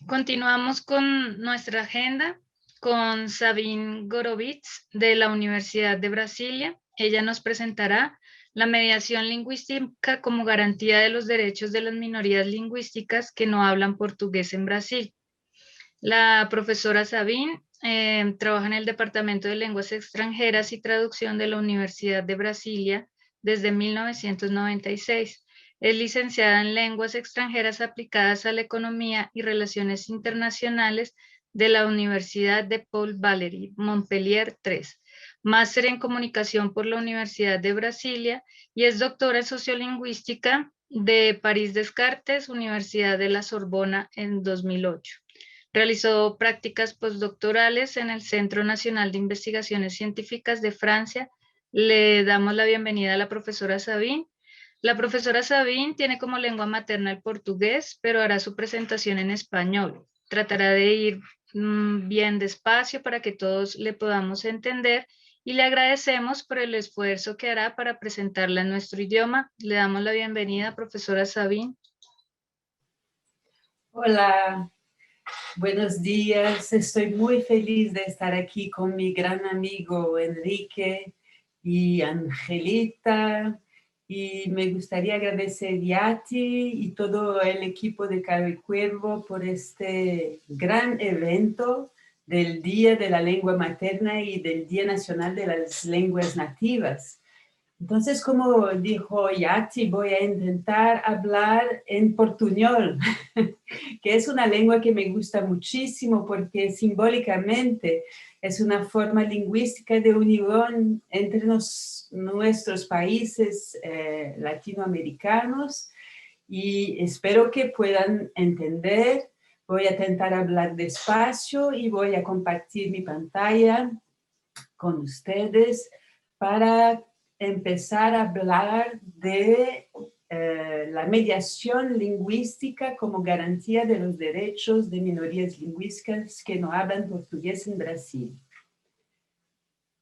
Continuamos con nuestra agenda con Sabine Gorovitz de la Universidad de Brasilia. Ella nos presentará la mediación lingüística como garantía de los derechos de las minorías lingüísticas que no hablan portugués en Brasil. La profesora Sabine trabaja en el Departamento de Lenguas Extranjeras y Traducción de la Universidad de Brasilia desde 1996. Es licenciada en Lenguas Extranjeras aplicadas a la Economía y Relaciones Internacionales de la Universidad de Paul Valéry, Montpellier III. Máster en Comunicación por la Universidad de Brasilia y es doctora en Sociolingüística de París Descartes, Universidad de la Sorbona en 2008. Realizó prácticas postdoctorales en el Centro Nacional de Investigaciones Científicas de Francia. Le damos la bienvenida a la profesora Sabine. La profesora Sabine tiene como lengua materna el portugués, pero hará su presentación en español. Tratará de ir bien despacio para que todos le podamos entender y le agradecemos por el esfuerzo que hará para presentarla en nuestro idioma. Le damos la bienvenida, profesora Sabine. Hola, buenos días. Estoy muy feliz de estar aquí con mi gran amigo Enrique y Angelita. Y me gustaría agradecer a Yati y todo el equipo de Caro y Cuervo por este gran evento del Día de la Lengua Materna y del Día Nacional de las Lenguas Nativas. Entonces, como dijo Yati, voy a intentar hablar en portuñol, que es una lengua que me gusta muchísimo porque simbólicamente es una forma lingüística de unión entre nuestros países latinoamericanos y espero que puedan entender. Voy a intentar hablar despacio y voy a compartir mi pantalla con ustedes para empezar a hablar de la mediación lingüística como garantía de los derechos de minorías lingüísticas que no hablan portugués en Brasil.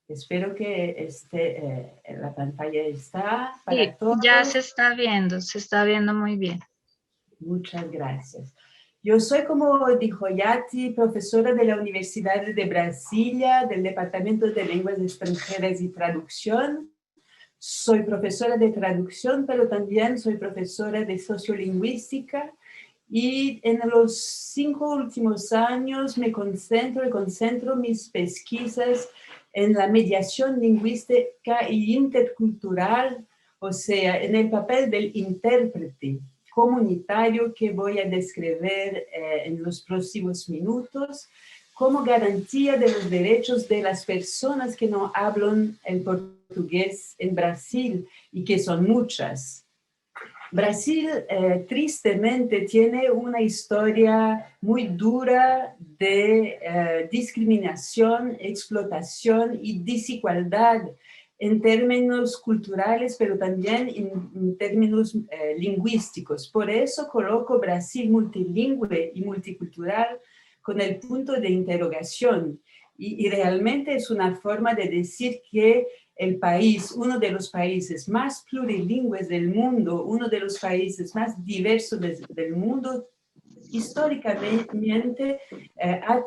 Espero que la pantalla está para Sí, todos. ya se está viendo muy bien. Muchas gracias. Yo soy, como dijo Yati, profesora de la Universidad de Brasilia, del Departamento de Lenguas Extranjeras y Traducción. Soy profesora de traducción, pero también soy profesora de sociolingüística y en los 5 últimos años me concentro mis pesquisas en la mediación lingüística y intercultural, o sea, en el papel del intérprete comunitario que voy a describir en los próximos minutos como garantía de los derechos de las personas que no hablan el portugués en Brasil y que son muchas. Brasil tristemente tiene una historia muy dura de discriminación, explotación y desigualdad en términos culturales, pero también en términos lingüísticos. Por eso coloco Brasil multilingüe y multicultural con el punto de interrogación. Y realmente es una forma de decir que el país, uno de los países más plurilingües del mundo, uno de los países más diversos del mundo, históricamente ha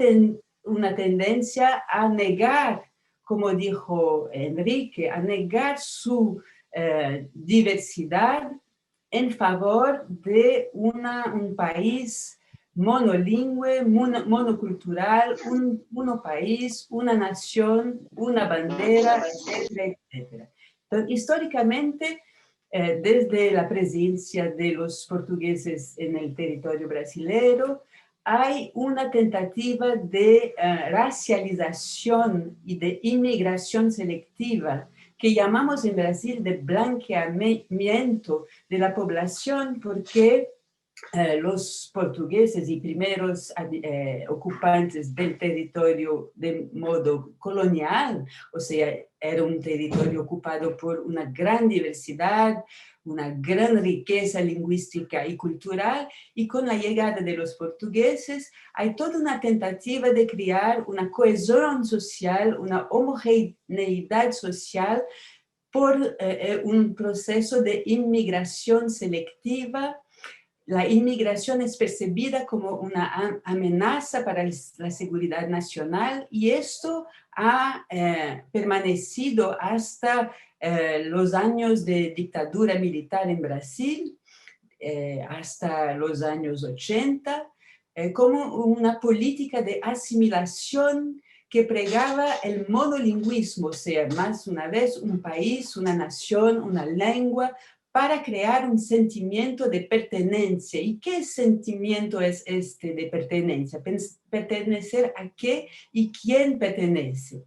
una tendencia a negar, como dijo Enrique, a negar su diversidad en favor de un país monolingüe, monocultural, un país, una nación, una bandera, etcétera, etcétera. Entonces, históricamente, desde la presencia de los portugueses en el territorio brasileño, hay una tentativa de racialización y de inmigración selectiva que llamamos en Brasil de blanqueamiento de la población, porque los portugueses y primeros ocupantes del territorio de modo colonial, o sea, era un territorio ocupado por una gran diversidad, una gran riqueza lingüística y cultural, y con la llegada de los portugueses hay toda una tentativa de crear una cohesión social, una homogeneidad social por un proceso de inmigración selectiva la inmigración es percibida como una amenaza para la seguridad nacional y esto ha permanecido hasta los años de dictadura militar en Brasil, hasta los años 80, como una política de asimilación que pregaba el monolingüismo, o sea, más una vez un país, una nación, una lengua, para crear un sentimiento de pertenencia. ¿Y qué sentimiento es este de pertenencia? ¿Pertenecer a qué y quién pertenece?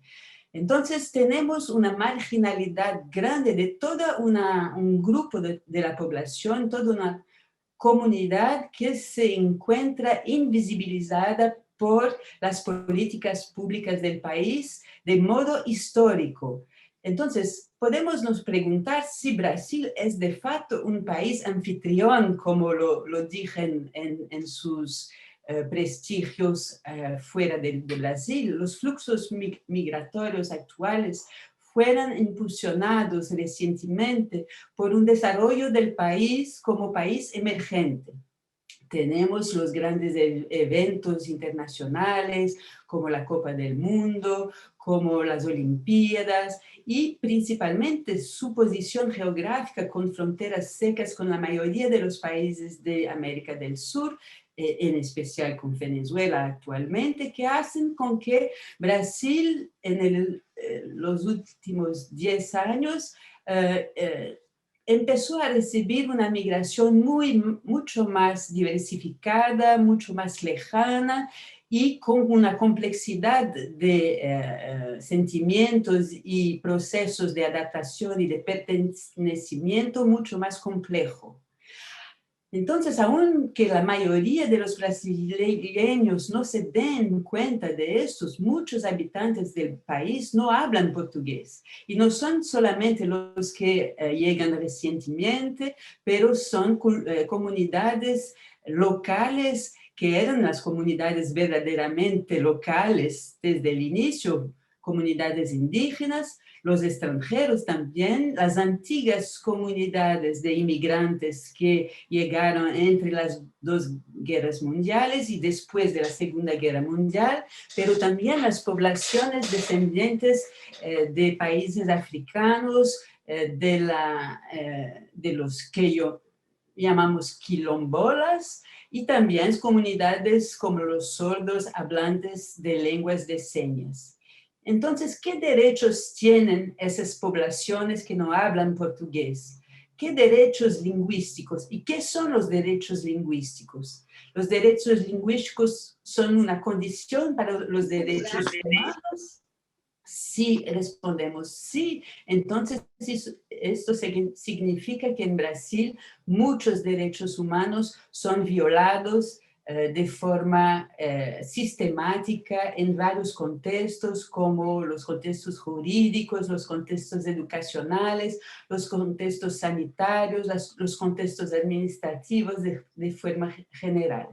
Entonces tenemos una marginalidad grande de todo un grupo de la población, toda una comunidad que se encuentra invisibilizada por las políticas públicas del país de modo histórico. Entonces, podemos nos preguntar si Brasil es de facto un país anfitrión, como lo dije en sus prestigios fuera de Brasil. Los fluxos migratorios actuales fueron impulsionados recientemente por un desarrollo del país como país emergente. Tenemos los grandes eventos internacionales como la Copa del Mundo, como las Olimpiadas y principalmente su posición geográfica con fronteras secas con la mayoría de los países de América del Sur, en especial con Venezuela actualmente, que hacen con que Brasil en los últimos 10 años empezó a recibir una migración mucho más diversificada, mucho más lejana y con una complejidad de sentimientos y procesos de adaptación y de pertenecimiento mucho más complejo. Entonces, aunque la mayoría de los brasileños no se den cuenta de estos, muchos habitantes del país no hablan portugués. Y no son solamente los que llegan recientemente, pero son comunidades locales que eran las comunidades verdaderamente locales desde el inicio, comunidades indígenas, los extranjeros también, las antiguas comunidades de inmigrantes que llegaron entre las dos guerras mundiales y después de la Segunda Guerra Mundial, pero también las poblaciones descendientes de países africanos, de los que llamamos quilombolas, y también comunidades como los sordos hablantes de lenguas de señas. Entonces, ¿qué derechos tienen esas poblaciones que no hablan portugués? ¿Qué derechos lingüísticos? ¿Y qué son los derechos lingüísticos? Los derechos lingüísticos son una condición para los derechos humanos. Si respondemos sí, entonces esto significa que en Brasil muchos derechos humanos son violados de forma sistemática en varios contextos, como los contextos jurídicos, los contextos educacionales, los contextos sanitarios, los contextos administrativos de forma general.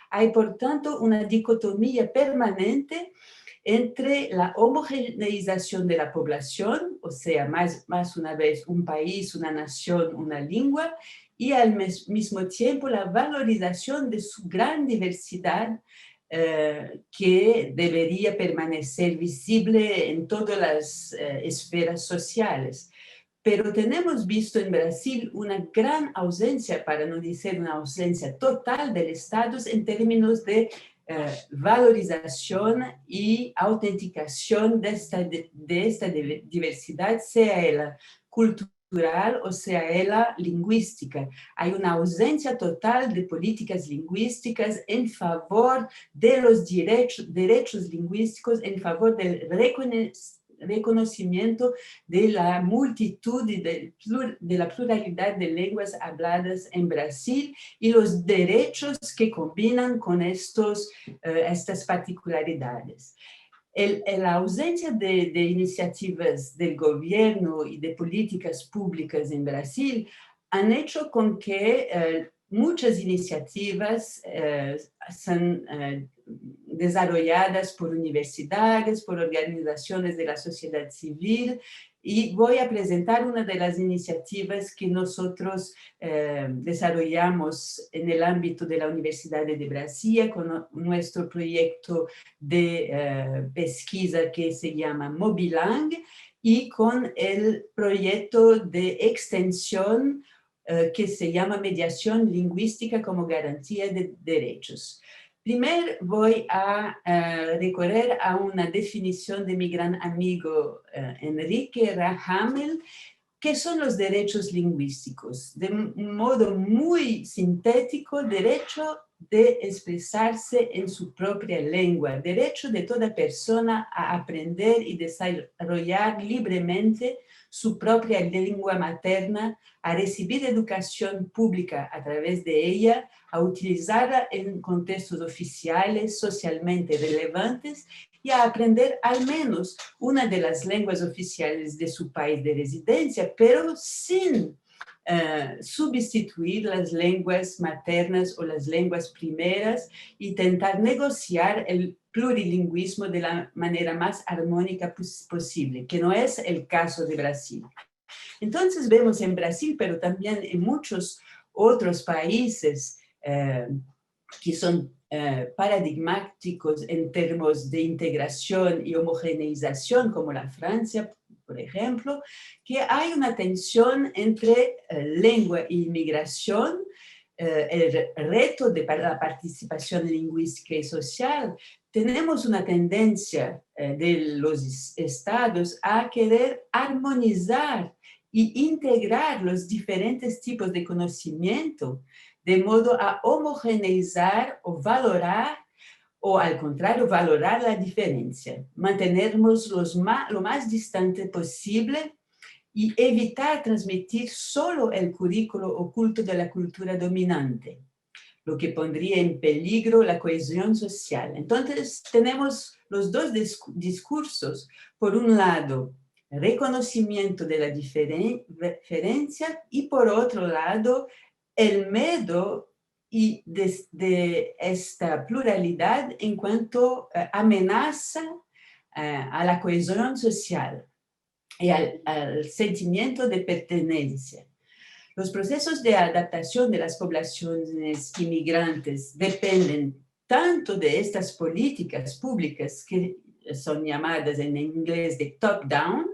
Hay, por tanto, una dicotomía permanente entre la homogeneización de la población, o sea, más una vez un país, una nación, una lengua, y al mismo tiempo la valorización de su gran diversidad que debería permanecer visible en todas las esferas sociales. Pero tenemos visto en Brasil una gran ausencia, para no decir una ausencia total del Estado en términos de valorización y autenticación de esta diversidad, sea ella cultural o sea ella lingüística. Hay una ausencia total de políticas lingüísticas en favor de los derechos lingüísticos, en favor del reconocimiento de la multitud y de la pluralidad de lenguas habladas en Brasil y los derechos que combinan con estas particularidades. La ausencia de iniciativas del gobierno y de políticas públicas en Brasil han hecho con que muchas iniciativas son desarrolladas por universidades, por organizaciones de la sociedad civil, y voy a presentar una de las iniciativas que nosotros desarrollamos en el ámbito de la Universidad de Brasilia con nuestro proyecto de pesquisa que se llama Mobilang y con el proyecto de extensión que se llama Mediación Lingüística como Garantía de Derechos. Primero voy a recorrer a una definición de mi gran amigo Enrique Rahamel, ¿qué son los derechos lingüísticos? De un modo muy sintético, derecho de expresarse en su propia lengua, derecho de toda persona a aprender y desarrollar libremente su propia lengua materna, a recibir educación pública a través de ella, a utilizarla en contextos oficiales, socialmente relevantes y a aprender al menos una de las lenguas oficiales de su país de residencia, pero sin sustituir las lenguas maternas o las lenguas primeras y intentar negociar el plurilingüismo de la manera más armónica posible, que no es el caso de Brasil. Entonces vemos en Brasil, pero también en muchos otros países que son paradigmáticos en términos de integración y homogeneización, como la Francia, por ejemplo, que hay una tensión entre lengua e inmigración, el reto de la participación lingüística y social. Tenemos una tendencia de los estados a querer armonizar y integrar los diferentes tipos de conocimiento de modo a homogeneizar o valorar, o al contrario, valorar la diferencia, mantenernos lo más distante posible y evitar transmitir solo el currículo oculto de la cultura dominante, lo que pondría en peligro la cohesión social. Entonces, tenemos los dos discursos. Por un lado, reconocimiento de la diferencia y por otro lado, el miedo y de esta pluralidad en cuanto amenaza a la cohesión social y al sentimiento de pertenencia. Los procesos de adaptación de las poblaciones inmigrantes dependen tanto de estas políticas públicas que son llamadas en inglés de top-down,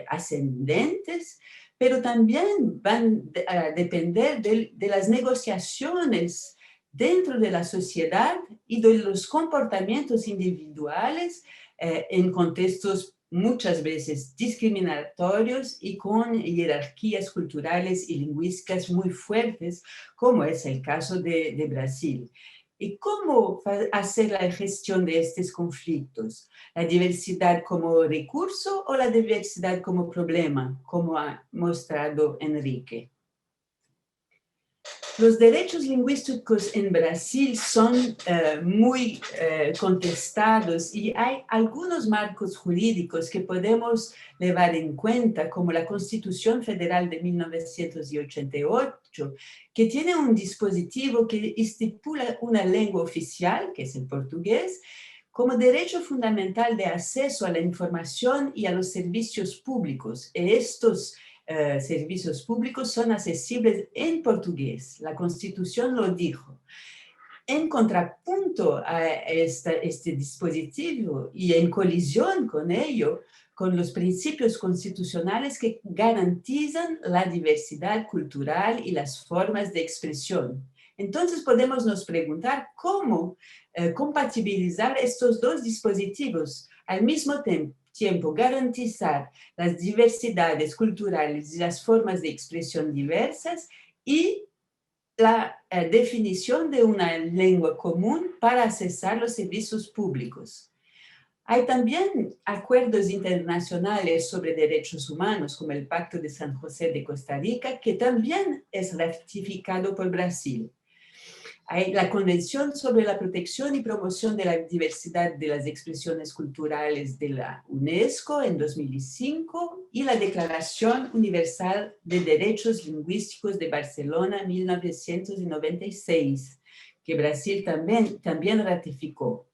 ascendentes, pero también van a depender de las negociaciones dentro de la sociedad y de los comportamientos individuales en contextos muchas veces discriminatorios y con jerarquías culturales y lingüísticas muy fuertes, como es el caso de Brasil. ¿Y cómo hacer la gestión de estos conflictos? ¿La diversidad como recurso o la diversidad como problema, como ha mostrado Enrique? Los derechos lingüísticos en Brasil son muy contestados y hay algunos marcos jurídicos que podemos llevar en cuenta, como la Constitución Federal de 1988, que tiene un dispositivo que estipula una lengua oficial, que es el portugués, como derecho fundamental de acceso a la información y a los servicios públicos. Estos servicios públicos son accesibles en portugués. La Constitución lo dijo. En contrapunto a este dispositivo y en colisión con ello, con los principios constitucionales que garantizan la diversidad cultural y las formas de expresión. Entonces podemos nos preguntar cómo compatibilizar estos dos dispositivos al mismo tiempo garantizar las diversidades culturales y las formas de expresión diversas y la definición de una lengua común para accesar los servicios públicos. Hay también acuerdos internacionales sobre derechos humanos, como el Pacto de San José de Costa Rica, que también es ratificado por Brasil. Hay la Convención sobre la Protección y Promoción de la Diversidad de las Expresiones Culturales de la UNESCO en 2005 y la Declaración Universal de Derechos Lingüísticos de Barcelona en 1996, que Brasil también ratificó.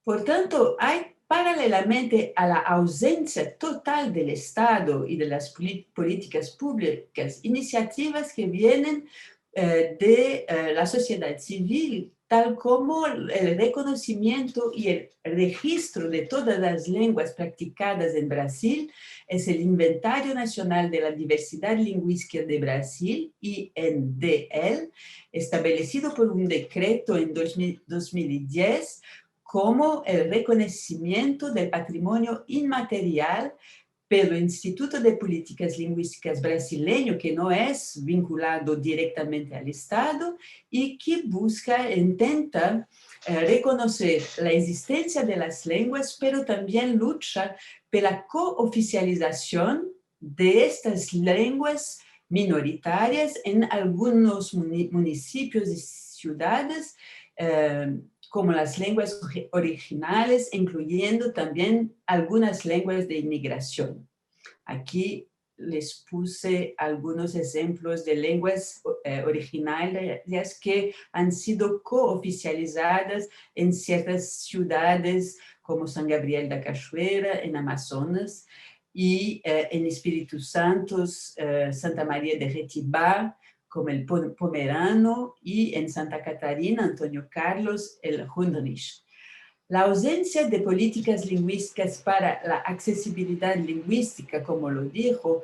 Por tanto, hay Paralelamente a la ausencia total del Estado y de las políticas públicas, iniciativas que vienen de la sociedad civil, tal como el reconocimiento y el registro de todas las lenguas practicadas en Brasil, es el Inventario Nacional de la Diversidad Lingüística de Brasil, INDL, establecido por un decreto en 2010, como el reconocimiento del patrimonio inmaterial pelo Instituto de Políticas Lingüísticas brasileño, que no es vinculado directamente al Estado y que intenta reconocer la existencia de las lenguas, pero también lucha por la cooficialización de estas lenguas minoritarias en algunos municipios y ciudades, como las lenguas originales, incluyendo también algunas lenguas de inmigración. Aquí les puse algunos ejemplos de lenguas originales que han sido cooficializadas en ciertas ciudades como San Gabriel da Cachoeira, en Amazonas, y en Espíritu Santo, Santa María de Retibá, como el Pomerano, y en Santa Catarina, Antonio Carlos, el Hundrich. La ausencia de políticas lingüísticas para la accesibilidad lingüística, como lo dijo,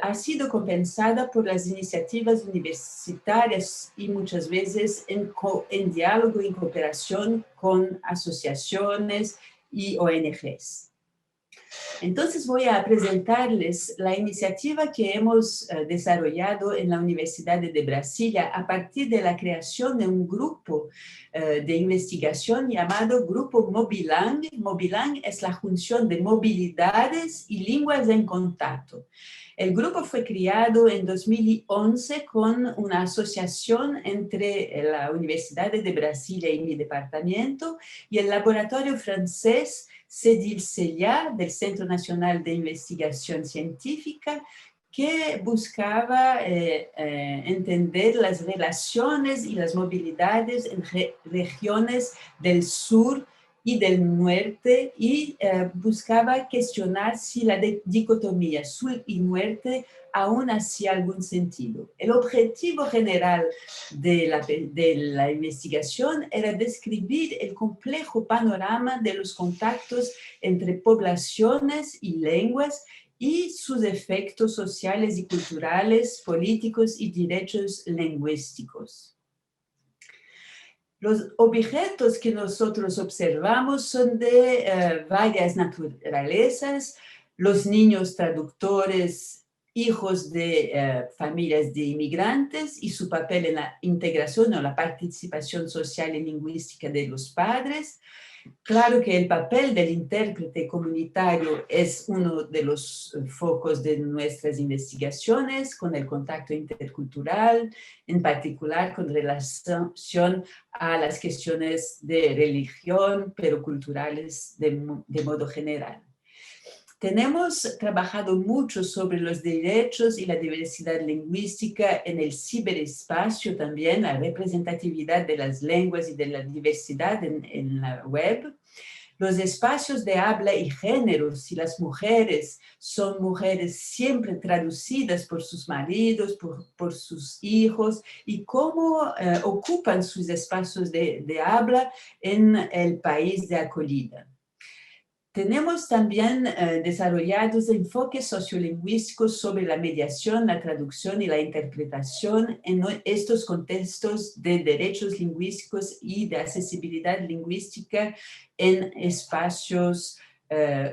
ha sido compensada por las iniciativas universitarias y muchas veces en diálogo y cooperación con asociaciones y ONGs. Entonces voy a presentarles la iniciativa que hemos desarrollado en la Universidad de Brasilia a partir de la creación de un grupo de investigación llamado Grupo Mobilang. Mobilang es la junción de movilidades y lenguas en contacto. El grupo fue creado en 2011 con una asociación entre la Universidad de Brasilia y mi departamento y el laboratorio francés CEDIL-CELIA, del Centro Nacional de Investigación Científica, que buscaba entender las relaciones y las movilidades en regiones del sur y del norte y buscaba cuestionar si la dicotomía sur y norte aún hacía algún sentido. El objetivo general de la investigación era describir el complejo panorama de los contactos entre poblaciones y lenguas y sus efectos sociales y culturales, políticos y derechos lingüísticos. Los objetos que nosotros observamos son de varias naturalezas. Los niños traductores, hijos de familias de inmigrantes y su papel en la integración o la participación social y lingüística de los padres. Claro que el papel del intérprete comunitario es uno de los focos de nuestras investigaciones con el contacto intercultural, en particular con relación a las cuestiones de religión, pero culturales de modo general. Tenemos trabajado mucho sobre los derechos y la diversidad lingüística en el ciberespacio también, la representatividad de las lenguas y de la diversidad en la web. Los espacios de habla y género, si las mujeres son mujeres siempre traducidas por sus maridos, por sus hijos, y cómo ocupan sus espacios de habla en el país de acogida. Tenemos también desarrollados enfoques sociolingüísticos sobre la mediación, la traducción y la interpretación en estos contextos de derechos lingüísticos y de accesibilidad lingüística en espacios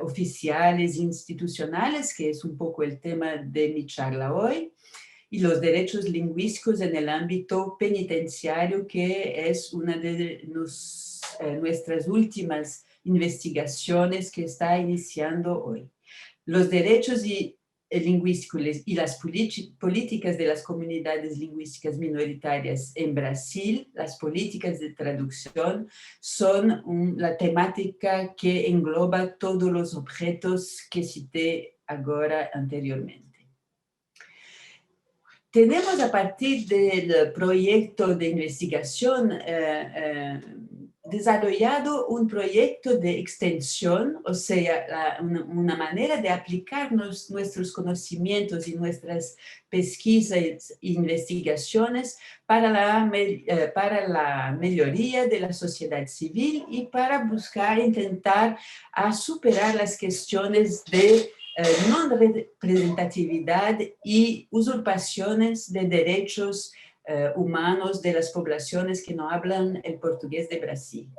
oficiales e institucionales, que es un poco el tema de mi charla hoy, y los derechos lingüísticos en el ámbito penitenciario, que es una de nuestras últimas investigaciones que está iniciando hoy. Los derechos lingüísticos y las políticas de las comunidades lingüísticas minoritarias en Brasil, las políticas de traducción, son la temática que engloba todos los objetos que cité ahora anteriormente. Tenemos a partir del proyecto de investigación desarrollado un proyecto de extensión, o sea, una manera de aplicar nuestros conocimientos y nuestras pesquisas e investigaciones para la mejoría de la sociedad civil y para buscar, intentar superar las cuestiones de no representatividad y usurpaciones de derechos humanos de las poblaciones que no hablan el portugués de Brasil.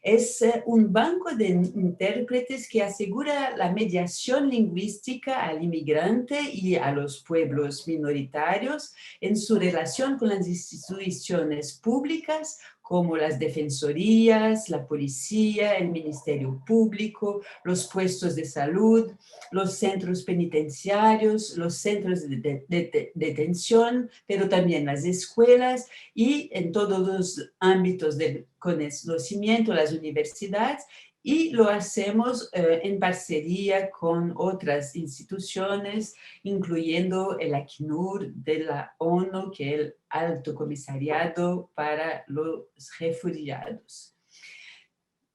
Es un banco de intérpretes que asegura la mediación lingüística al inmigrante y a los pueblos minoritarios en su relación con las instituciones públicas como las defensorías, la policía, el Ministerio Público, los puestos de salud, los centros penitenciarios, los centros de detención, pero también las escuelas y en todos los ámbitos del conocimiento, las universidades, y lo hacemos en parcería con otras instituciones, incluyendo el ACNUR de la ONU, que es el Alto Comisariado para los Refugiados.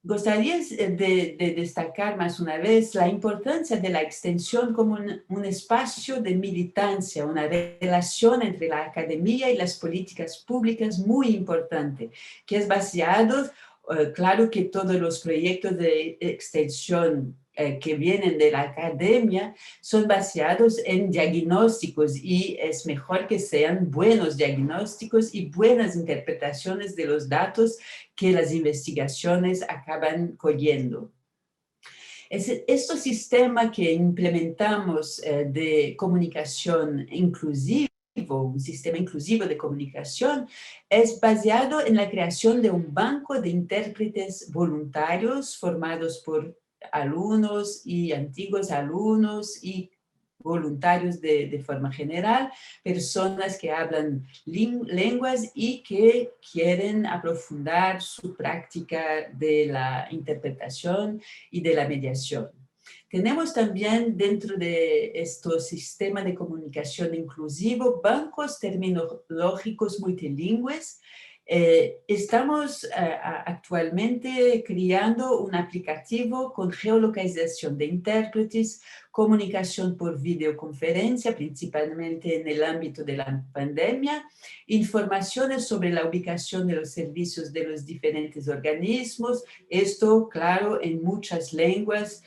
Gostaria de destacar más una vez la importancia de la extensión como un espacio de militancia, una relación entre la academia y las políticas públicas muy importante, que es basado, claro que todos los proyectos de extensión que vienen de la academia son basados en diagnósticos y es mejor que sean buenos diagnósticos y buenas interpretaciones de los datos que las investigaciones acaban cogiendo. Este sistema que implementamos de comunicación inclusiva, un sistema inclusivo de comunicación, es basado en la creación de un banco de intérpretes voluntarios formados por alumnos y antiguos alumnos y voluntarios de forma general, personas que hablan lenguas y que quieren aprofundar su práctica de la interpretación y de la mediación. Tenemos también dentro de este sistema de comunicación inclusivo bancos terminológicos multilingües. Estamos actualmente creando un aplicativo con geolocalización de intérpretes, comunicación por videoconferencia, principalmente en el ámbito de la pandemia, informaciones sobre la ubicación de los servicios de los diferentes organismos, esto, claro, en muchas lenguas,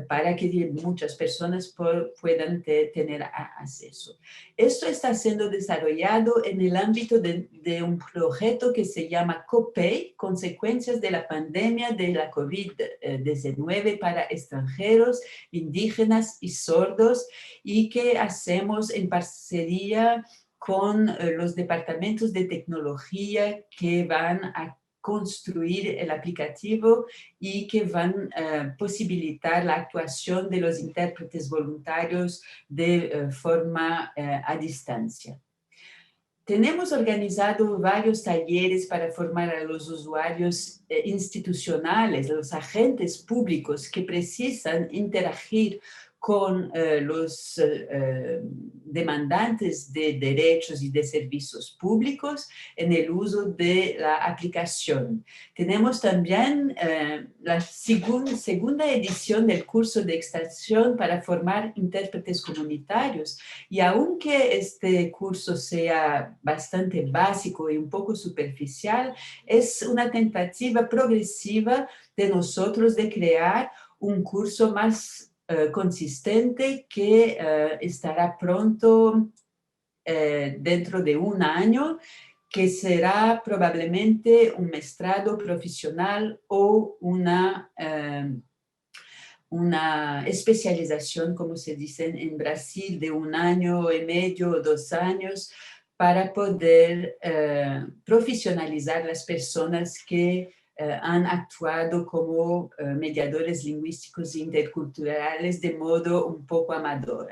para que muchas personas puedan tener acceso. Esto está siendo desarrollado en el ámbito de un proyecto que se llama COPEI, Consecuencias de la Pandemia de la COVID-19 para extranjeros, indígenas y sordos, y que hacemos en parcería con los departamentos de tecnología que van a construir el aplicativo y que van a posibilitar la actuación de los intérpretes voluntarios de forma a distancia. Tenemos organizado varios talleres para formar a los usuarios institucionales, los agentes públicos que precisan interagir con los demandantes de derechos y de servicios públicos en el uso de la aplicación. Tenemos también la segunda edición del curso de extensión para formar intérpretes comunitarios, y aunque este curso sea bastante básico y un poco superficial, es una tentativa progresiva de nosotros de crear un curso más consistente que estará pronto dentro de un año, que será probablemente un maestrado profesional o una especialización, como se dice en Brasil, de un año y medio o 2 años, para poder profesionalizar las personas que han actuado como mediadores lingüísticos e interculturales de modo un poco amador.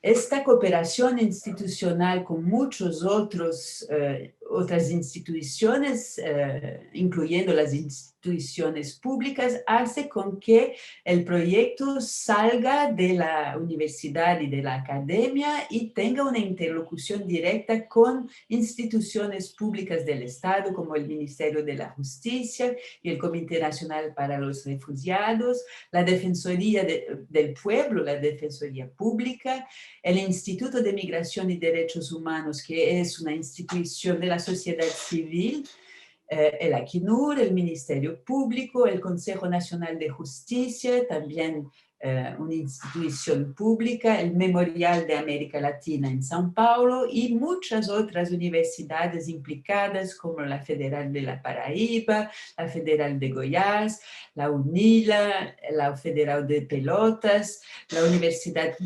Esta cooperación institucional con muchas otras instituciones, incluyendo las instituciones públicas hace con que el proyecto salga de la universidad y de la academia y tenga una interlocución directa con instituciones públicas del Estado, como el Ministerio de la Justicia y el Comité Nacional para los Refugiados, la Defensoría del Pueblo, la Defensoría Pública, el Instituto de Migración y Derechos Humanos, que es una institución de la sociedad civil, el ACNUR, el Ministerio Público, el Consejo Nacional de Justicia, también una institución pública, el Memorial de América Latina en São Paulo y muchas otras universidades implicadas como la Federal de la Paraíba, la Federal de Goiás, la UNILA, la Federal de Pelotas, la Universidad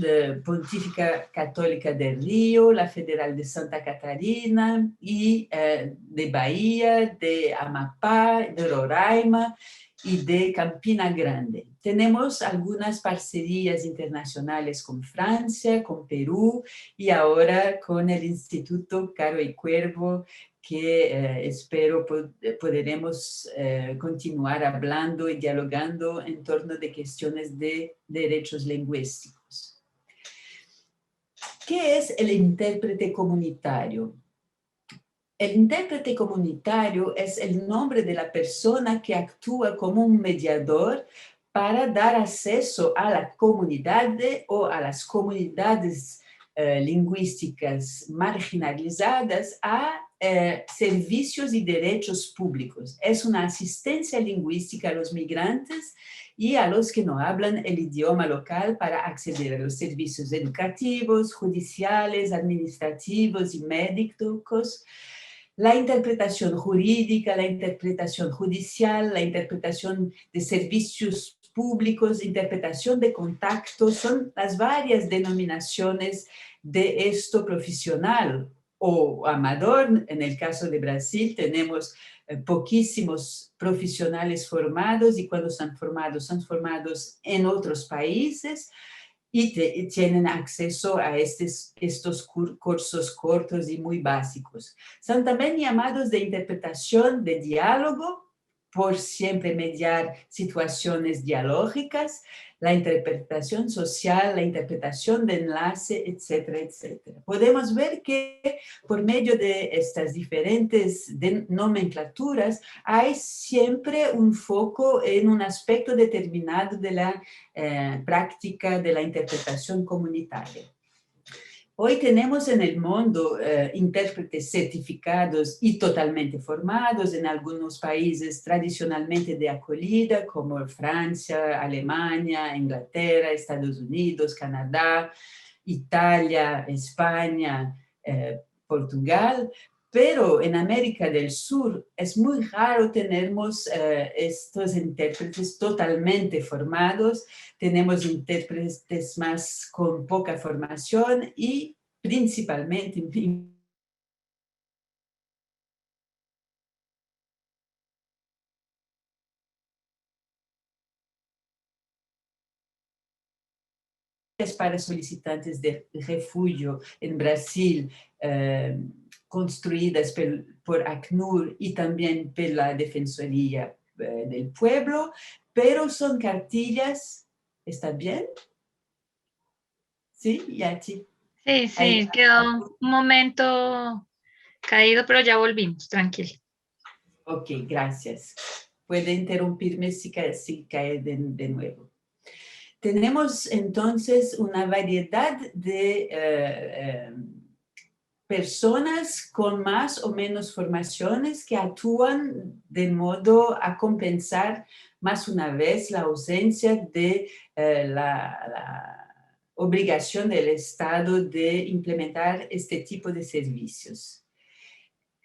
Pontífica Católica de Río, la Federal de Santa Catarina y de Bahía, de Amapá, de Roraima y de Campina Grande. Tenemos algunas parcerías internacionales con Francia, con Perú y ahora con el Instituto Caro y Cuervo, que espero podremos continuar hablando y dialogando en torno de cuestiones de derechos lingüísticos. ¿Qué es el intérprete comunitario? El intérprete comunitario es el nombre de la persona que actúa como un mediador para dar acceso a la comunidad o a las comunidades lingüísticas marginalizadas a servicios y derechos públicos. Es una asistencia lingüística a los migrantes y a los que no hablan el idioma local para acceder a los servicios educativos, judiciales, administrativos y médicos. La interpretación jurídica, la interpretación judicial, la interpretación de servicios públicos, interpretación de contactos, son las varias denominaciones de esto profesional o amador. En el caso de Brasil tenemos poquísimos profesionales formados y cuando son formados en otros países y tienen acceso a estos cursos cortos y muy básicos. Son también llamados de interpretación de diálogo, por siempre mediar situaciones dialógicas, la interpretación social, la interpretación de enlace, etcétera, etcétera. Podemos ver que por medio de estas diferentes nomenclaturas hay siempre un foco en un aspecto determinado de la práctica de la interpretación comunitaria. Hoy tenemos en el mundo intérpretes certificados y totalmente formados en algunos países tradicionalmente de acogida, como Francia, Alemania, Inglaterra, Estados Unidos, Canadá, Italia, España, Portugal. Pero en América del Sur es muy raro tenemos estos intérpretes totalmente formados. Tenemos intérpretes más con poca formación y principalmente para solicitantes de refugio en Brasil, construidas por ACNUR y también por la Defensoría del Pueblo, pero son cartillas. ¿Está bien? ¿Sí, Yati? Sí, sí, quedó un momento caído, pero ya volvimos, tranquilo. Ok, gracias. Puede interrumpirme si cae de nuevo. Tenemos entonces una variedad de personas con más o menos formaciones que actúan de modo a compensar más una vez la ausencia de la obligación del Estado de implementar este tipo de servicios.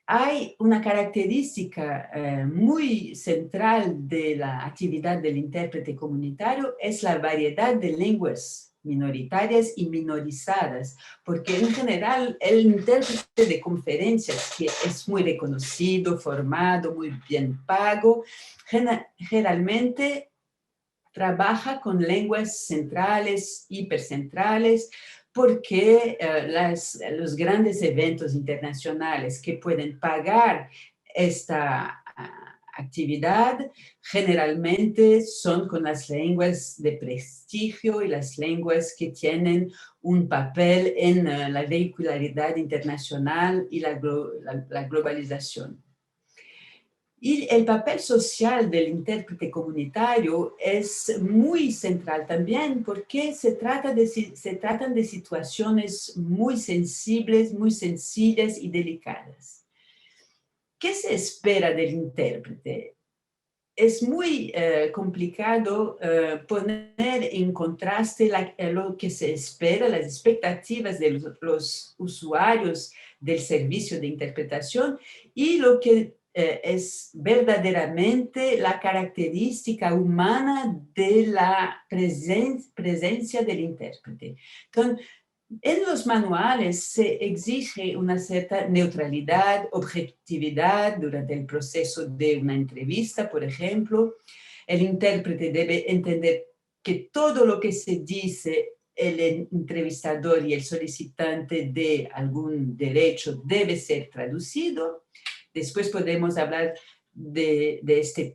Hay una característica muy central de la actividad del intérprete comunitario, es la variedad de lenguas minoritarias y minorizadas, porque en general el intérprete de conferencias, que es muy reconocido, formado, muy bien pago, generalmente trabaja con lenguas centrales, hipercentrales, porque los grandes eventos internacionales que pueden pagar esta actividad generalmente son con las lenguas de prestigio y las lenguas que tienen un papel en la vehicularidad internacional y la globalización. Y el papel social del intérprete comunitario es muy central también porque se tratan de situaciones muy sensibles, muy sencillas y delicadas. ¿Qué se espera del intérprete? Es muy complicado poner en contraste lo que se espera, las expectativas de los usuarios del servicio de interpretación y lo que es verdaderamente la característica humana de la presencia del intérprete. Entonces, en los manuales se exige una cierta neutralidad, objetividad durante el proceso de una entrevista, por ejemplo. El intérprete debe entender que todo lo que se dice el entrevistador y el solicitante de algún derecho debe ser traducido. Después podemos hablar de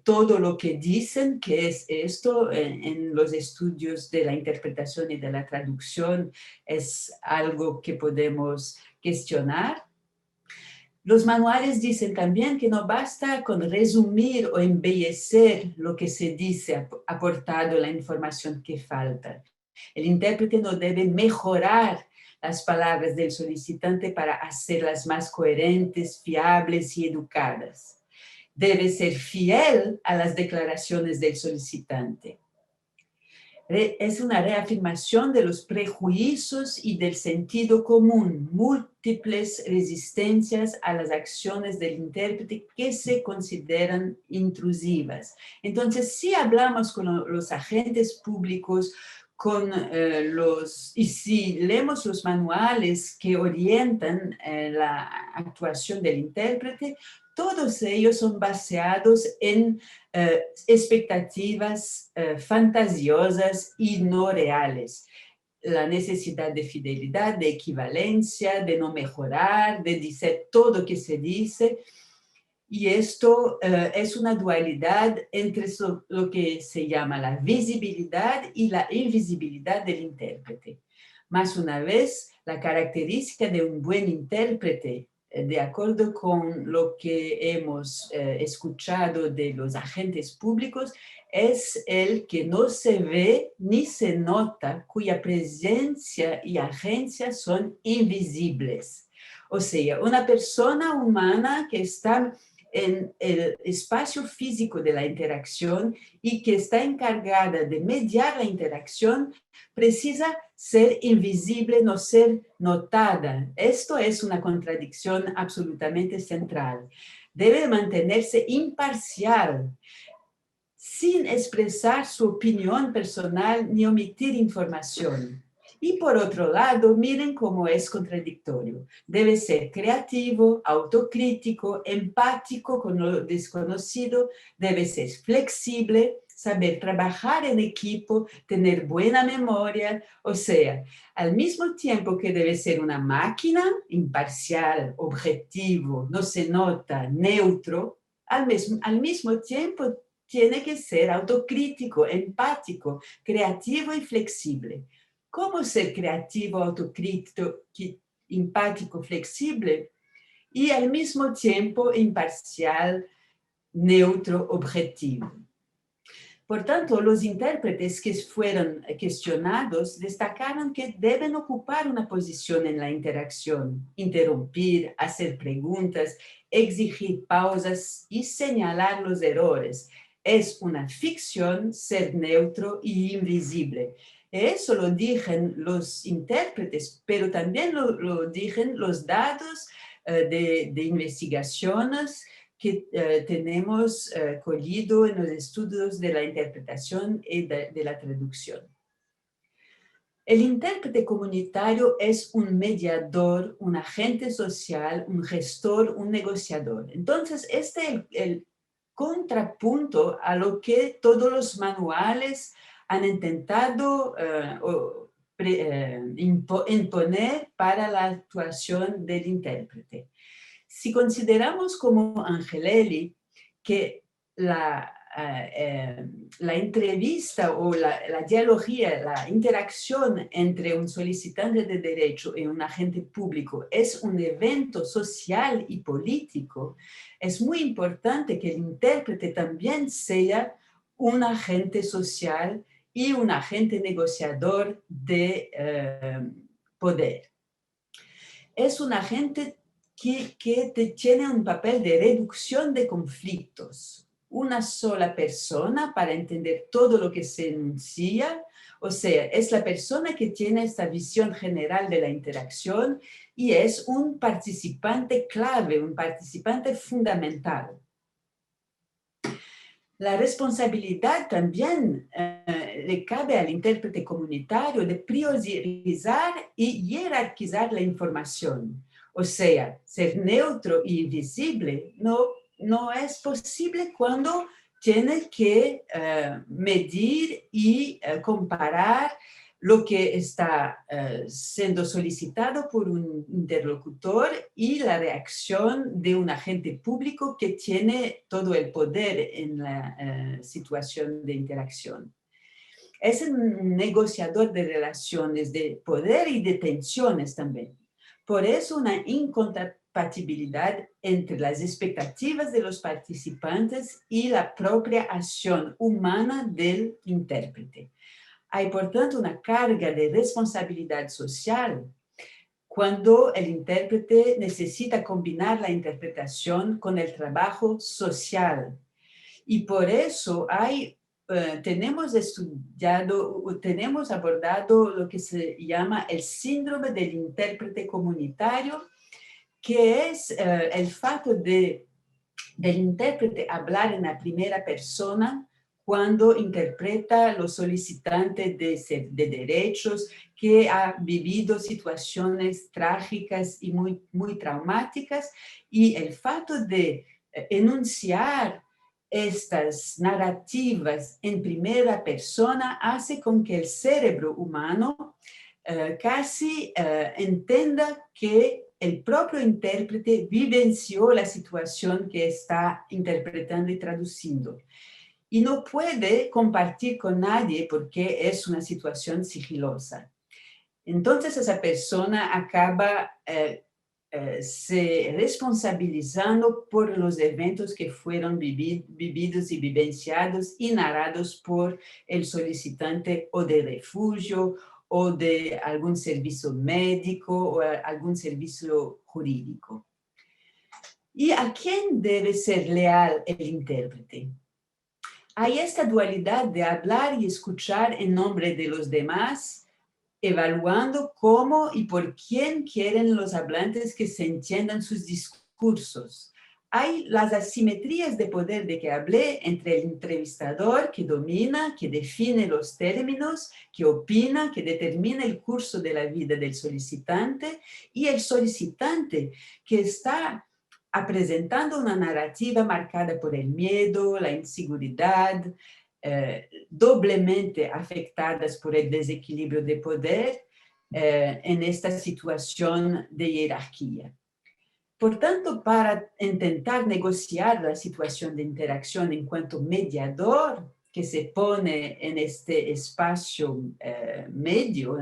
todo lo que dicen, que es esto en los estudios de la interpretación y de la traducción, es algo que podemos cuestionar. Los manuales dicen también que no basta con resumir o embellecer lo que se dice aportando la información que falta. El intérprete no debe mejorar las palabras del solicitante para hacerlas más coherentes, fiables y educadas. Debe ser fiel a las declaraciones del solicitante. Es una reafirmación de los prejuicios y del sentido común, múltiples resistencias a las acciones del intérprete que se consideran intrusivas. Entonces, si hablamos con los agentes públicos, y si leemos los manuales que orientan la actuación del intérprete, todos ellos son basados en expectativas fantasiosas y no reales. La necesidad de fidelidad, de equivalencia, de no mejorar, de decir todo lo que se dice. Y esto es una dualidad entre lo que se llama la visibilidad y la invisibilidad del intérprete. Más una vez, la característica de un buen intérprete, de acuerdo con lo que hemos escuchado de los agentes públicos, es el que no se ve ni se nota, cuya presencia y agencia son invisibles. O sea, una persona humana que está en el espacio físico de la interacción y que está encargada de mediar la interacción, precisa ser invisible, no ser notada. Esto es una contradicción absolutamente central. Debe mantenerse imparcial, sin expresar su opinión personal ni omitir información. Y por otro lado, miren cómo es contradictorio. Debe ser creativo, autocrítico, empático con lo desconocido, debe ser flexible, saber trabajar en equipo, tener buena memoria, o sea, al mismo tiempo que debe ser una máquina, imparcial, objetivo, no se nota, neutro, al mismo tiempo tiene que ser autocrítico, empático, creativo y flexible. ¿Cómo ser creativo, autocrítico, empático, flexible y al mismo tiempo imparcial, neutro, objetivo? Por tanto, los intérpretes que fueron cuestionados destacaron que deben ocupar una posición en la interacción, interrumpir, hacer preguntas, exigir pausas y señalar los errores. Es una ficción ser neutro y invisible. Eso lo dicen los intérpretes, pero también lo dicen los datos de investigaciones que tenemos collido en los estudios de la interpretación y de la traducción. El intérprete comunitario es un mediador, un agente social, un gestor, un negociador. Entonces, este es el contrapunto a lo que todos los manuales han intentado imponer para la actuación del intérprete. Si consideramos como Angelelli que la entrevista o la dialogía, la interacción entre un solicitante de derecho y un agente público es un evento social y político, es muy importante que el intérprete también sea un agente social y un agente negociador de poder. Es un agente que tiene un papel de reducción de conflictos. Una sola persona para entender todo lo que se enuncia, o sea, es la persona que tiene esta visión general de la interacción y es un participante clave, un participante fundamental. La responsabilidad también le cabe al intérprete comunitario de priorizar y jerarquizar la información. O sea, ser neutro y invisible no es posible cuando tiene que medir y comparar lo que está siendo solicitado por un interlocutor y la reacción de un agente público que tiene todo el poder en la situación de interacción. Es un negociador de relaciones de poder y de tensiones también. Por eso una incompatibilidad entre las expectativas de los participantes y la propia acción humana del intérprete. Hay, por tanto, una carga de responsabilidad social cuando el intérprete necesita combinar la interpretación con el trabajo social. Y por eso tenemos abordado lo que se llama el síndrome del intérprete comunitario, que es el fato del intérprete hablar en la primera persona cuando interpreta a los solicitantes de derechos que han vivido situaciones trágicas y muy traumáticas, y el fato de enunciar estas narrativas en primera persona hace con que el cerebro humano casi entienda que el propio intérprete vivenció la situación que está interpretando y traduciendo. Y no puede compartir con nadie porque es una situación sigilosa. Entonces esa persona acaba se responsabilizando por los eventos que fueron vividos y vivenciados y narrados por el solicitante o de refugio o de algún servicio médico o algún servicio jurídico. ¿Y a quién debe ser leal el intérprete? Hay esta dualidad de hablar y escuchar en nombre de los demás, evaluando cómo y por quién quieren los hablantes que se entiendan sus discursos. Hay las asimetrías de poder de que hablé entre el entrevistador que domina, que define los términos, que opina, que determina el curso de la vida del solicitante, y el solicitante que está presentando una narrativa marcada por el miedo, la inseguridad, doblemente afectadas por el desequilibrio de poder en esta situación de jerarquía. Por tanto, para intentar negociar la situación de interacción en cuanto mediador que se pone en este espacio medio,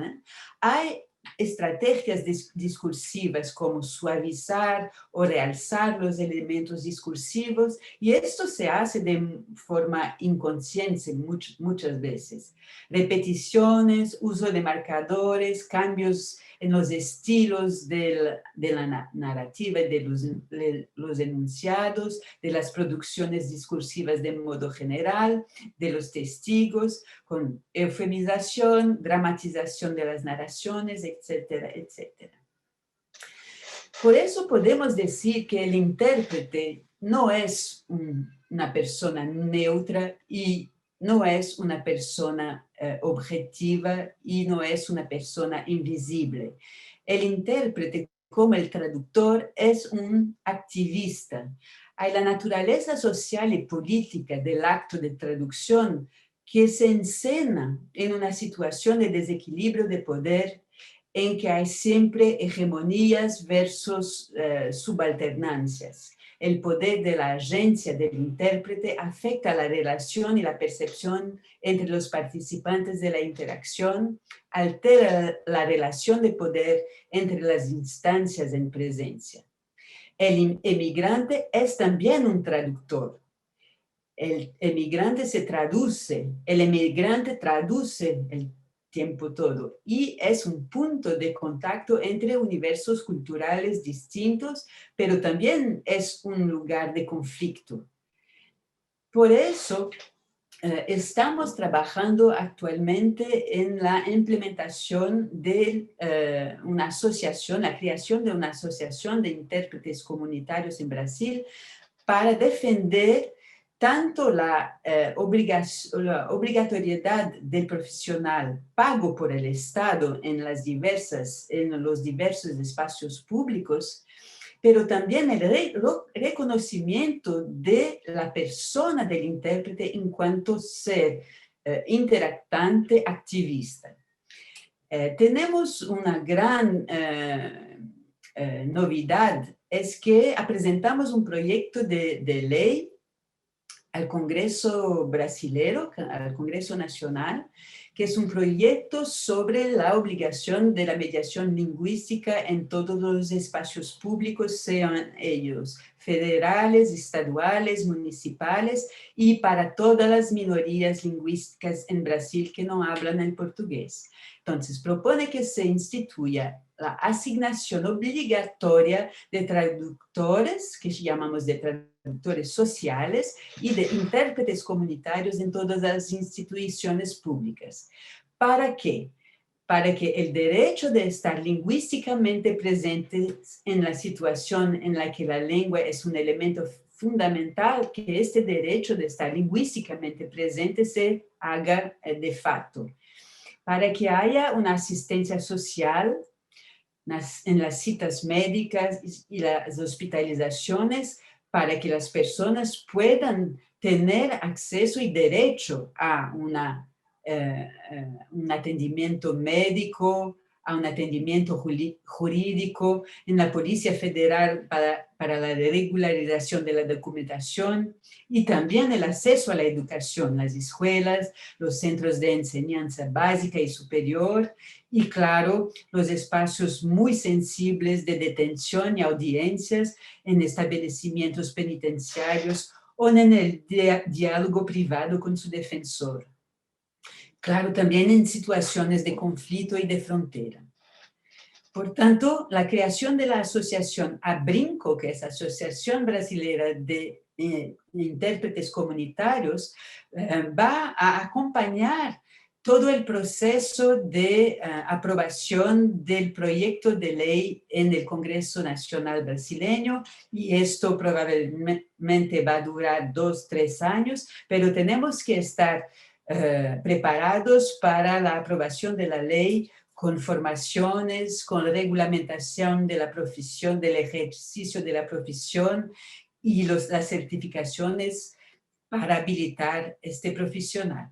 hay estrategias discursivas como suavizar o realzar los elementos discursivos, y esto se hace de forma inconsciente muchas veces. Repeticiones, uso de marcadores, cambios en los estilos de la narrativa y de los enunciados, de las producciones discursivas de modo general, de los testigos, con eufemización, dramatización de las narraciones, etcétera, etcétera. Por eso podemos decir que el intérprete no es una persona neutra y no es una persona objetiva y no es una persona invisible. El intérprete, como el traductor, es un activista. Hay la naturaleza social y política del acto de traducción que se encena en una situación de desequilibrio de poder en que hay siempre hegemonías versus subalternancias. El poder de la agencia del intérprete afecta la relación y la percepción entre los participantes de la interacción, altera la relación de poder entre las instancias en presencia. El emigrante es también un traductor. El emigrante el emigrante traduce el tiempo todo y es un punto de contacto entre universos culturales distintos, pero también es un lugar de conflicto. Por eso, estamos trabajando actualmente en la implementación de una asociación, la creación de una asociación de intérpretes comunitarios en Brasil para defender tanto la obligatoriedad del profesional pago por el Estado en los diversos espacios públicos, pero también el reconocimiento de la persona del intérprete en cuanto ser interactante, activista. Tenemos una gran novedad, es que presentamos un proyecto de ley al Congreso Brasilero, al Congreso Nacional, que es un proyecto sobre la obligación de la mediación lingüística en todos los espacios públicos, sean ellos federales, estaduales, municipales, y para todas las minorías lingüísticas en Brasil que no hablan el portugués. Entonces, propone que se instituya la asignación obligatoria de traductores, que llamamos de traductores sociales, y de intérpretes comunitarios en todas las instituciones públicas. ¿Para qué? Para que el derecho de estar lingüísticamente presente en la situación en la que la lengua es un elemento fundamental, que este derecho de estar lingüísticamente presente se haga de facto. Para que haya una asistencia social en las citas médicas y las hospitalizaciones, para que las personas puedan tener acceso y derecho a un atendimiento médico, a un atendimiento jurídico, en la Policía Federal para la regularización de la documentación y también el acceso a la educación, las escuelas, los centros de enseñanza básica y superior y, claro, los espacios muy sensibles de detención y audiencias en establecimientos penitenciarios o en el diálogo privado con su defensor. Claro, también en situaciones de conflicto y de frontera. Por tanto, la creación de la asociación ABRINCO, que es la Asociación Brasileña de Intérpretes Comunitarios, va a acompañar todo el proceso de aprobación del proyecto de ley en el Congreso Nacional Brasileño, y esto probablemente va a durar 2-3 años, pero tenemos que estar preparados para la aprobación de la ley con formaciones, con regulamentación de la profesión, del ejercicio de la profesión y las certificaciones para habilitar este profesional.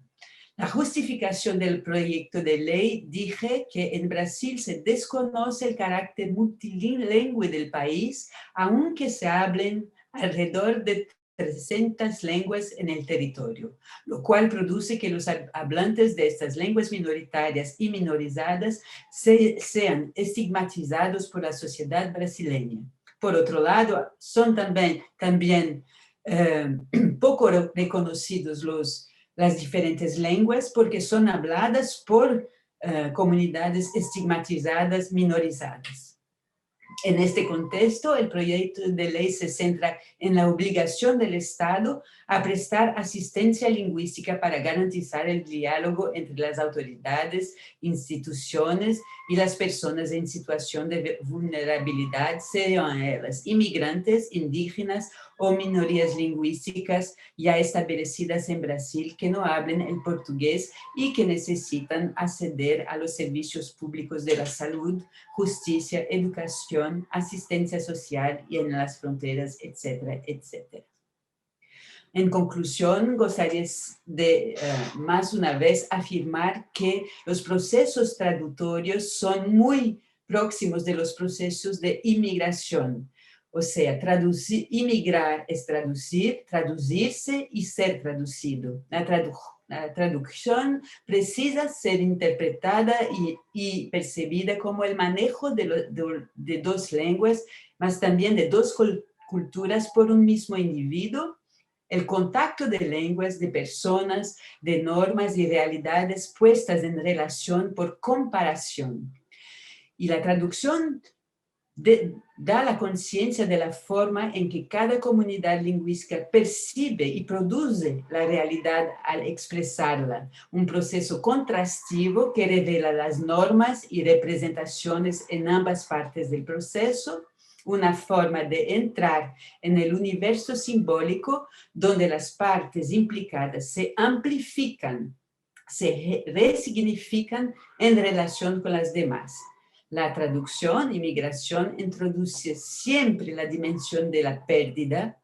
La justificación del proyecto de ley dije que en Brasil se desconoce el carácter multilingüe del país, aunque se hablen alrededor de 300 lenguas en el territorio, lo cual produce que los hablantes de estas lenguas minoritarias y minorizadas sean estigmatizados por la sociedad brasileña. Por otro lado, son también poco reconocidos las diferentes lenguas porque son habladas por comunidades estigmatizadas, minorizadas. En este contexto, el proyecto de ley se centra en la obligación del Estado a prestar asistencia lingüística para garantizar el diálogo entre las autoridades, instituciones y las personas en situación de vulnerabilidad, sean ellas inmigrantes, indígenas o minorías lingüísticas ya establecidas en Brasil que no hablen el portugués y que necesitan acceder a los servicios públicos de la salud, justicia, educación, asistencia social y en las fronteras, etcétera, etcétera. En conclusión, gostaría de más una vez afirmar que los procesos traductorios son muy próximos de los procesos de inmigración. O sea, inmigrar es traducir, traducirse y ser traducido. La traducción precisa ser interpretada y percibida como el manejo de dos lenguas, mas también de dos culturas por un mismo individuo, el contacto de lenguas, de personas, de normas y realidades puestas en relación por comparación. Y la traducción da la conciencia de la forma en que cada comunidad lingüística percibe y produce la realidad al expresarla, un proceso contrastivo que revela las normas y representaciones en ambas partes del proceso, una forma de entrar en el universo simbólico donde las partes implicadas se amplifican, se resignifican en relación con las demás. La traducción y migración introduce siempre la dimensión de la pérdida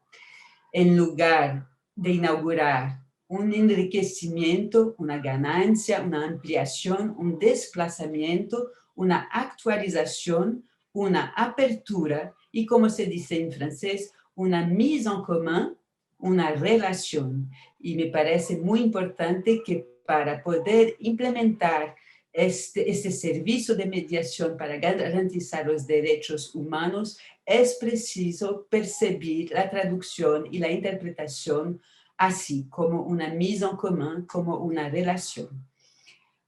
en lugar de inaugurar un enriquecimiento, una ganancia, una ampliación, un desplazamiento, una actualización, una apertura y, como se dice en francés, una mise en común, una relación. Y me parece muy importante que para poder implementar este servicio de mediación para garantizar los derechos humanos, es preciso percibir la traducción y la interpretación así como una mise en común, como una relación.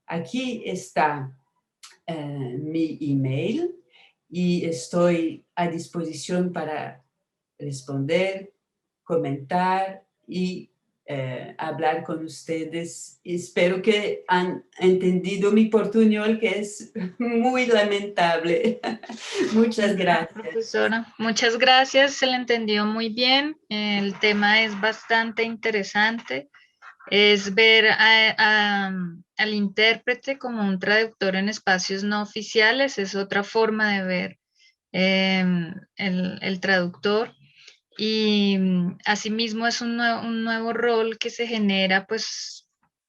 Aquí está mi email y estoy a disposición para responder, comentar y hablar con ustedes. Espero que han entendido mi portuñol, que es muy lamentable. Muchas gracias. Profesora, muchas gracias, se le entendió muy bien. El tema es bastante interesante. Es ver al intérprete como un traductor en espacios no oficiales, es otra forma de ver el traductor. Y asimismo es un nuevo rol que se genera pues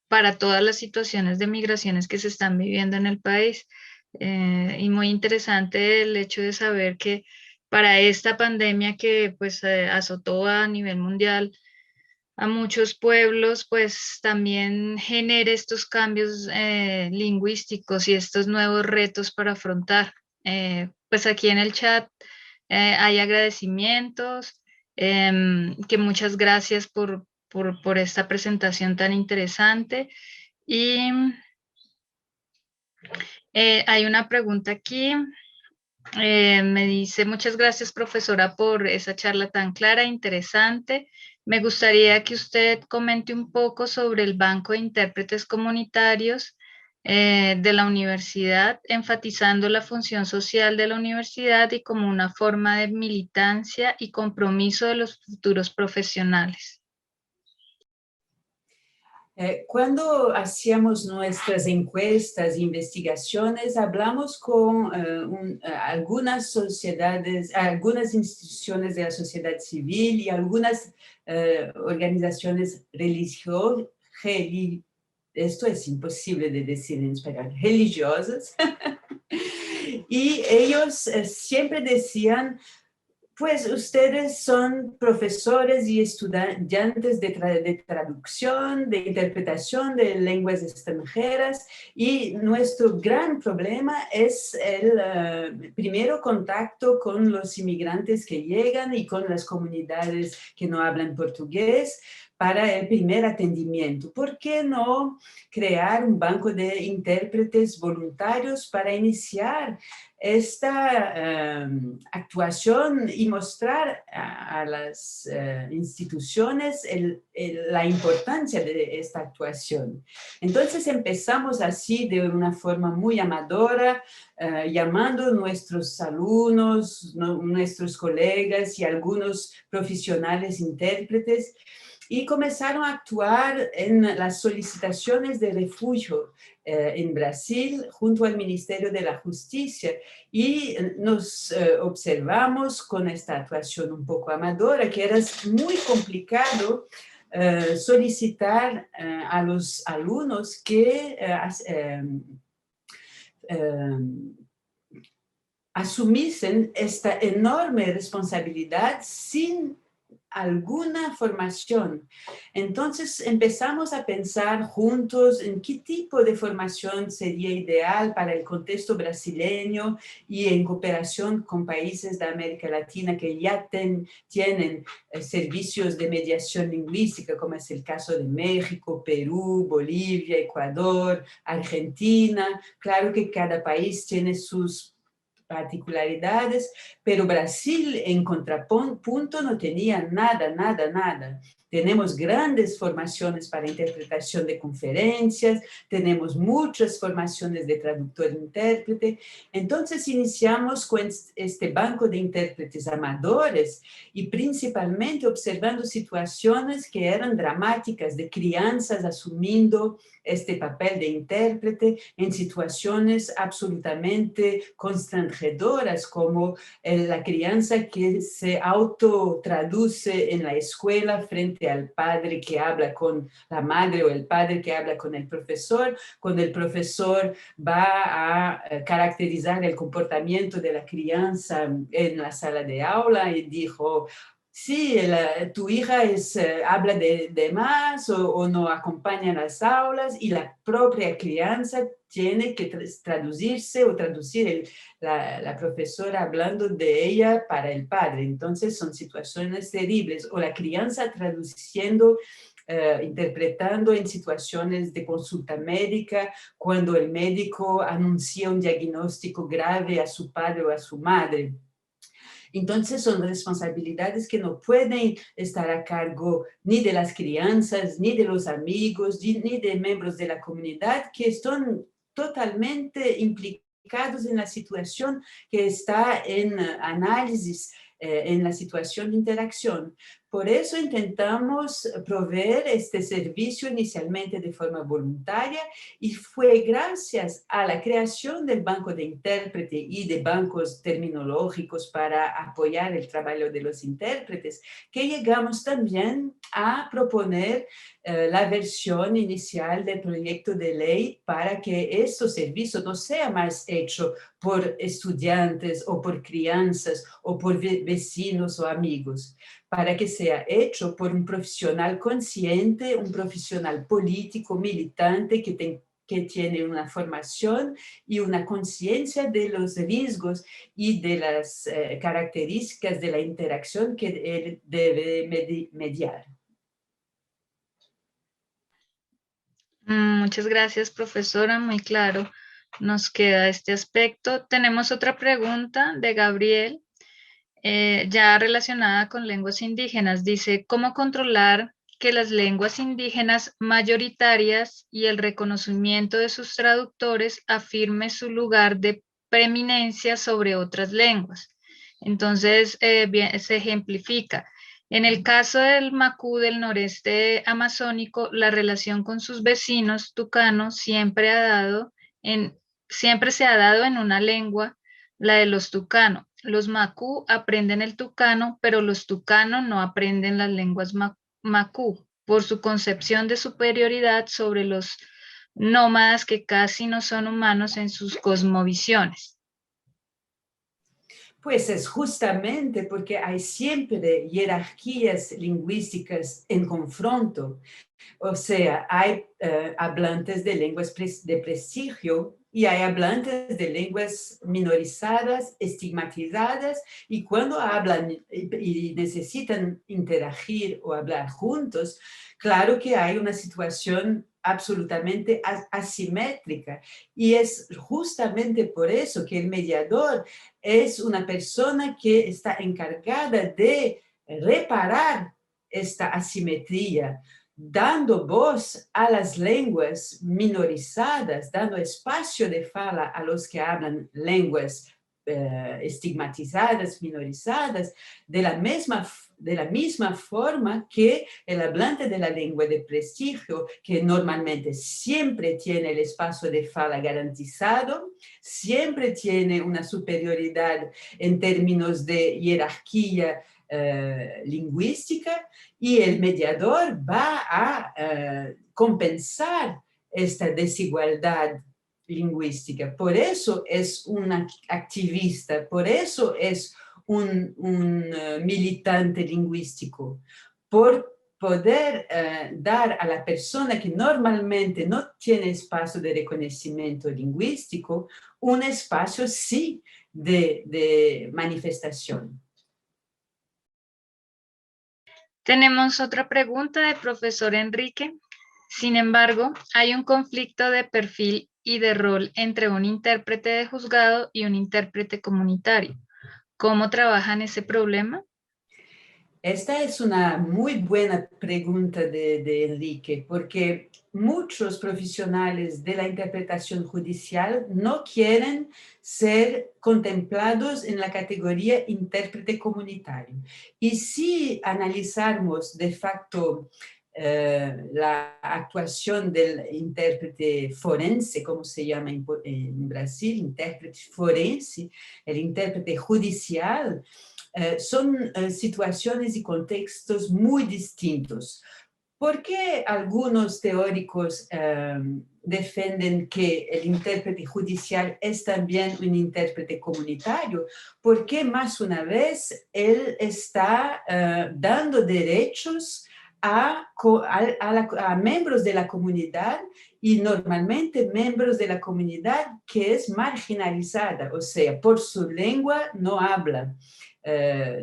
para todas las situaciones de migraciones que se están viviendo en el país. Y muy interesante el hecho de saber que para esta pandemia que pues azotó a nivel mundial a muchos pueblos, pues también genere estos cambios lingüísticos y estos nuevos retos para afrontar. Pues aquí en el chat hay agradecimientos, que muchas gracias por esta presentación tan interesante. Y hay una pregunta aquí. Me dice, muchas gracias, profesora, por esa charla tan clara e interesante. Me gustaría que usted comente un poco sobre el Banco de Intérpretes Comunitarios de la universidad, enfatizando la función social de la universidad y como una forma de militancia y compromiso de los futuros profesionales. Cuando hacíamos nuestras encuestas e investigaciones, hablamos con algunas sociedades, algunas instituciones de la sociedad civil y algunas organizaciones religiosas, esto es imposible de decir en español, religiosas, y ellos siempre decían, pues ustedes son profesores y estudiantes de traducción, de interpretación de lenguas extranjeras y nuestro gran problema es el primero contacto con los inmigrantes que llegan y con las comunidades que no hablan portugués para el primer atendimiento. ¿Por qué no crear un banco de intérpretes voluntarios para iniciar esta actuación y mostrar a las instituciones la importancia de esta actuación? Entonces empezamos así de una forma muy amadora, llamando a nuestros alumnos, nuestros colegas y algunos profesionales intérpretes, y comenzaron a actuar en las solicitaciones de refugio en Brasil junto al Ministerio de la Justicia, y nos observamos con esta actuación un poco amadora que era muy complicado solicitar a los alumnos que asumiesen esta enorme responsabilidad sin alguna formación. Entonces empezamos a pensar juntos en qué tipo de formación sería ideal para el contexto brasileño y en cooperación con países de América Latina que ya tienen servicios de mediación lingüística, como es el caso de México, Perú, Bolivia, Ecuador, Argentina. Claro que cada país tiene sus particularidades, pero Brasil en contrapunto no tenía nada. Tenemos grandes formaciones para interpretación de conferencias, tenemos muchas formaciones de traductor-intérprete. Entonces iniciamos con este banco de intérpretes amadores y principalmente observando situaciones que eran dramáticas de crianzas asumiendo este papel de intérprete en situaciones absolutamente constrangedoras, como la crianza que se autotraduce en la escuela frente al padre que habla con la madre o el padre que habla con el profesor, cuando el profesor va a caracterizar el comportamiento de la crianza en la sala de aula y dijo: sí, tu hija habla de más o no acompaña en las aulas, y la propia crianza tiene que traducirse o traducir la profesora hablando de ella para el padre. Entonces son situaciones terribles. O la crianza traduciendo, interpretando en situaciones de consulta médica, cuando el médico anuncia un diagnóstico grave a su padre o a su madre. Entonces son responsabilidades que no pueden estar a cargo ni de las crianzas, ni de los amigos, ni de miembros de la comunidad que están totalmente implicados en la situación que está en análisis, en la situación de interacción. Por eso intentamos proveer este servicio inicialmente de forma voluntaria, y fue gracias a la creación del banco de intérprete y de bancos terminológicos para apoyar el trabajo de los intérpretes que llegamos también a proponer la versión inicial del proyecto de ley para que este servicio no sea más hecho por estudiantes o por crianças o por vecinos o amigos, para que sea hecho por un profesional consciente, un profesional político, militante, que tiene una formación y una conciencia de los riesgos y de las características de la interacción que él debe mediar. Muchas gracias, profesora, muy claro. Nos queda este aspecto. Tenemos otra pregunta de Gabriel, ya relacionada con lenguas indígenas. Dice, ¿cómo controlar que las lenguas indígenas mayoritarias y el reconocimiento de sus traductores afirme su lugar de preeminencia sobre otras lenguas? Entonces, bien, se ejemplifica. En el caso del Macú del noreste amazónico, la relación con sus vecinos tucanos siempre se ha dado en una lengua, la de los tucano. Los Macú aprenden el tucano, pero los tucano no aprenden las lenguas Macú por su concepción de superioridad sobre los nómadas que casi no son humanos en sus cosmovisiones. Pues es justamente porque hay siempre jerarquías lingüísticas en confronto. O sea, hay hablantes de lenguas de prestigio y hay hablantes de lenguas minorizadas, estigmatizadas, y cuando hablan y necesitan interagir o hablar juntos, claro que hay una situación absolutamente asimétrica. Y es justamente por eso que el mediador es una persona que está encargada de reparar esta asimetría, dando voz a las lenguas minorizadas, dando espacio de fala a los que hablan lenguas estigmatizadas, minorizadas, de la misma forma que el hablante de la lengua de prestigio, que normalmente siempre tiene el espacio de fala garantizado, siempre tiene una superioridad en términos de jerarquía lingüística y el mediador va a compensar esta desigualdad lingüística. Por eso es un activista, por eso es un militante lingüístico, por poder dar a la persona que normalmente no tiene espacio de reconocimiento lingüístico un espacio sí de manifestación. Tenemos otra pregunta del profesor Enrique. Sin embargo, hay un conflicto de perfil y de rol entre un intérprete de juzgado y un intérprete comunitario. ¿Cómo trabajan ese problema? Esta es una muy buena pregunta de Enrique, porque muchos profesionales de la interpretación judicial no quieren ser contemplados en la categoría intérprete comunitario. Y si analizamos de facto la actuación del intérprete forense, como se llama en Brasil, intérprete forense, el intérprete judicial, son situaciones y contextos muy distintos. ¿Por qué algunos teóricos defienden que el intérprete judicial es también un intérprete comunitario? Porque más una vez él está dando derechos a miembros de la comunidad y normalmente miembros de la comunidad que es marginalizada, o sea, por su lengua no habla.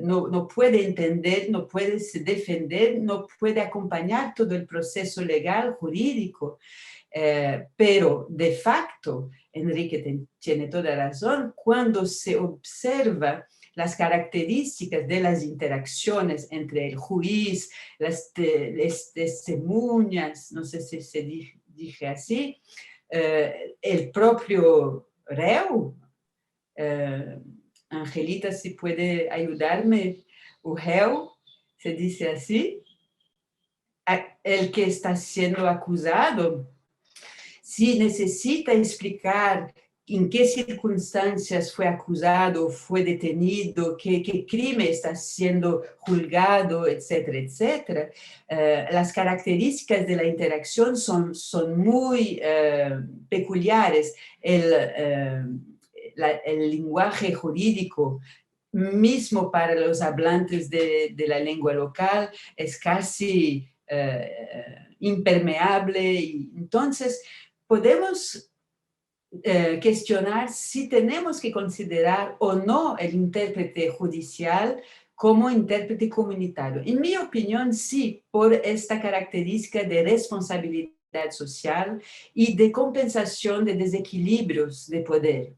No puede entender, no puede se defender, no puede acompañar todo el proceso legal, jurídico, pero de facto, Enrique tiene toda razón, cuando se observa las características de las interacciones entre el juez, las testemunhas, no sé si se dije así, el propio reo, Angelita, si puede ayudarme, o réu, se dice así, el que está siendo acusado, si necesita explicar en qué circunstancias fue acusado, fue detenido, qué crimen está siendo juzgado, etcétera, etcétera. Las características de la interacción son muy peculiares. El lenguaje jurídico mismo para los hablantes de la lengua local es casi impermeable. Y entonces, podemos cuestionar si tenemos que considerar o no el intérprete judicial como intérprete comunitario. En mi opinión, sí, por esta característica de responsabilidad social y de compensación de desequilibrios de poder.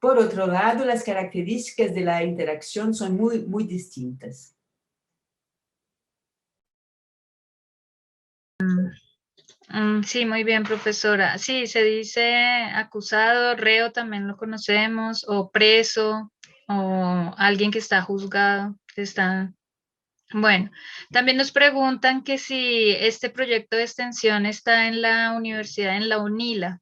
Por otro lado, las características de la interacción son muy distintas. Sí, muy bien, profesora. Sí, se dice acusado, reo también lo conocemos, o preso, o alguien que está juzgado, que está... Bueno, también nos preguntan que si este proyecto de extensión está en la universidad, en la UNILA,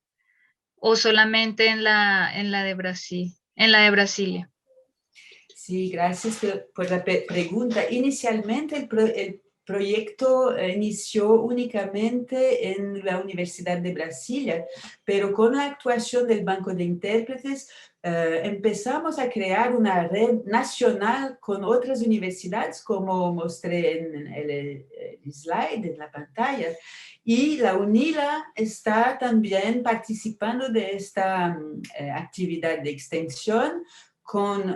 o solamente en la de Brasil, en la de Brasilia. Sí, gracias por la pregunta. Inicialmente el proyecto inició únicamente en la Universidad de Brasilia, pero con la actuación del Banco de Intérpretes empezamos a crear una red nacional con otras universidades, como mostré en el slide, en la pantalla. Y la UNILA está también participando de esta actividad de extensión con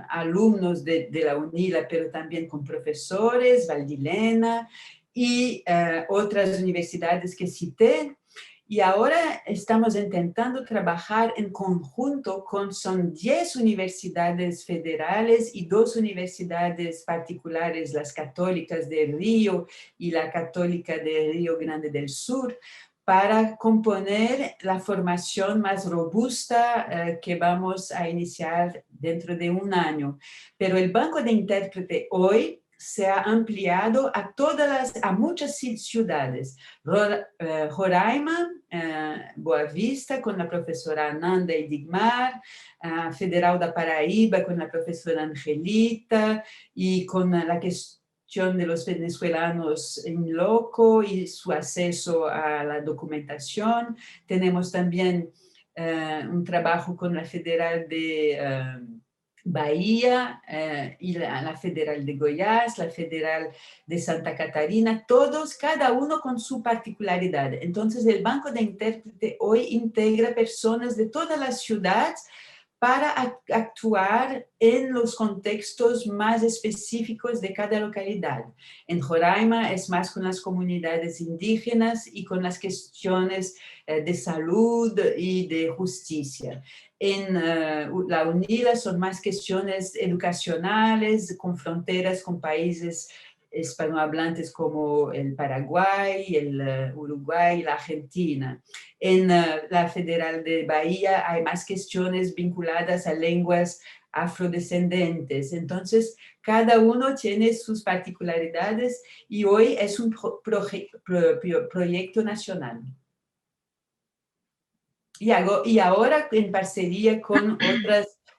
alumnos de la UNILA, pero también con profesores, Valdilena y otras universidades que cité. Y ahora estamos intentando trabajar en conjunto son 10 universidades federales y 2 universidades particulares, las católicas de Río y la católica de Río Grande del Sur, para componer la formación más robusta que vamos a iniciar dentro de un año. Pero el banco de intérprete hoy se ha ampliado a muchas ciudades. Roraima, Boa Vista, con la profesora Ananda y Digmar, Federal da Paraíba, con la profesora Angelita, y con la cuestión de los venezolanos en loco y su acceso a la documentación. Tenemos también un trabajo con la Federal de Bahía y la Federal de Goiás, la Federal de Santa Catarina, todos, cada uno con su particularidad. Entonces, el Banco de Intérprete hoy integra personas de todas las ciudades para actuar en los contextos más específicos de cada localidad. En Roraima es más con las comunidades indígenas y con las cuestiones de salud y de justicia. En la UNILA son más cuestiones educacionales, con fronteras con países hispanohablantes como el Paraguay, el Uruguay, la Argentina. En la Federal de Bahía hay más cuestiones vinculadas a lenguas afrodescendentes. Entonces, cada uno tiene sus particularidades y hoy es un proyecto nacional. Y ahora en parcería con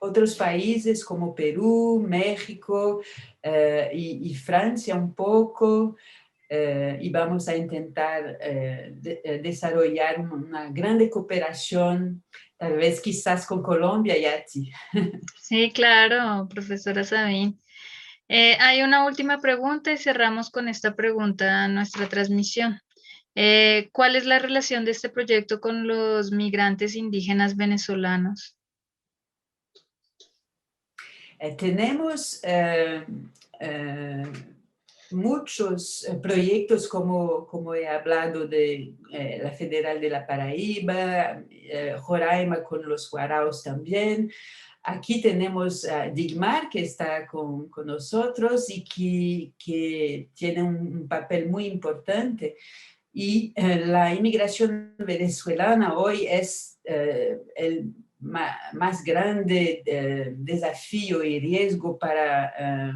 otros países como Perú, México y Francia un poco, y vamos a intentar desarrollar una grande cooperación, tal vez quizás con Colombia, Yati. Sí, claro, profesora Sabin. Hay una última pregunta y cerramos con esta pregunta nuestra transmisión. ¿Cuál es la relación de este proyecto con los migrantes indígenas venezolanos? Tenemos muchos proyectos, como he hablado de la Federal de la Paraíba, Roraima con los Guaraos también. Aquí tenemos a Digmar, que está con nosotros y que tiene un papel muy importante. Y la inmigración venezolana hoy es el más grande desafío y riesgo para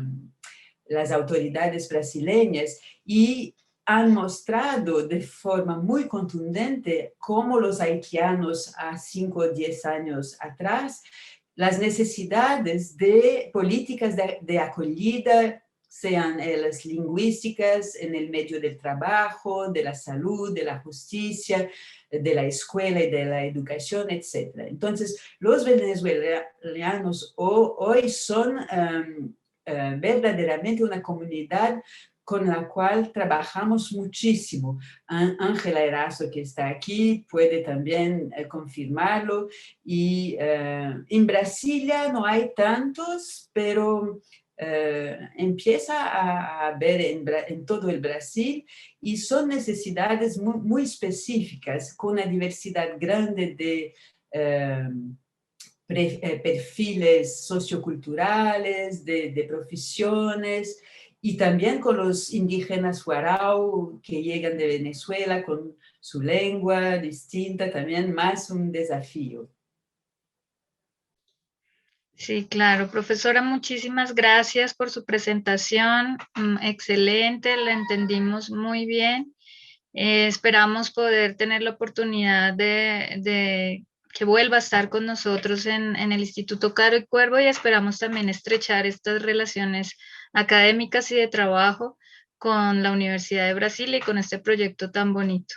las autoridades brasileñas, y han mostrado de forma muy contundente cómo los haitianos a 5 o 10 años atrás, las necesidades de políticas de acogida, sean las lingüísticas, en el medio del trabajo, de la salud, de la justicia, de la escuela y de la educación, etc. Entonces, los venezolanos hoy son verdaderamente una comunidad con la cual trabajamos muchísimo. Ángela Erazo, que está aquí, puede también confirmarlo. Y en Brasilia no hay tantos, pero empieza a haber en todo el Brasil, y son necesidades muy específicas, con una diversidad grande de perfiles socioculturales, de profesiones, y también con los indígenas Guarao que llegan de Venezuela con su lengua distinta, también más un desafío. Sí, claro. Profesora, muchísimas gracias por su presentación. Excelente, la entendimos muy bien. Esperamos poder tener la oportunidad de que vuelva a estar con nosotros en el Instituto Caro y Cuervo, y esperamos también estrechar estas relaciones académicas y de trabajo con la Universidad de Brasil y con este proyecto tan bonito.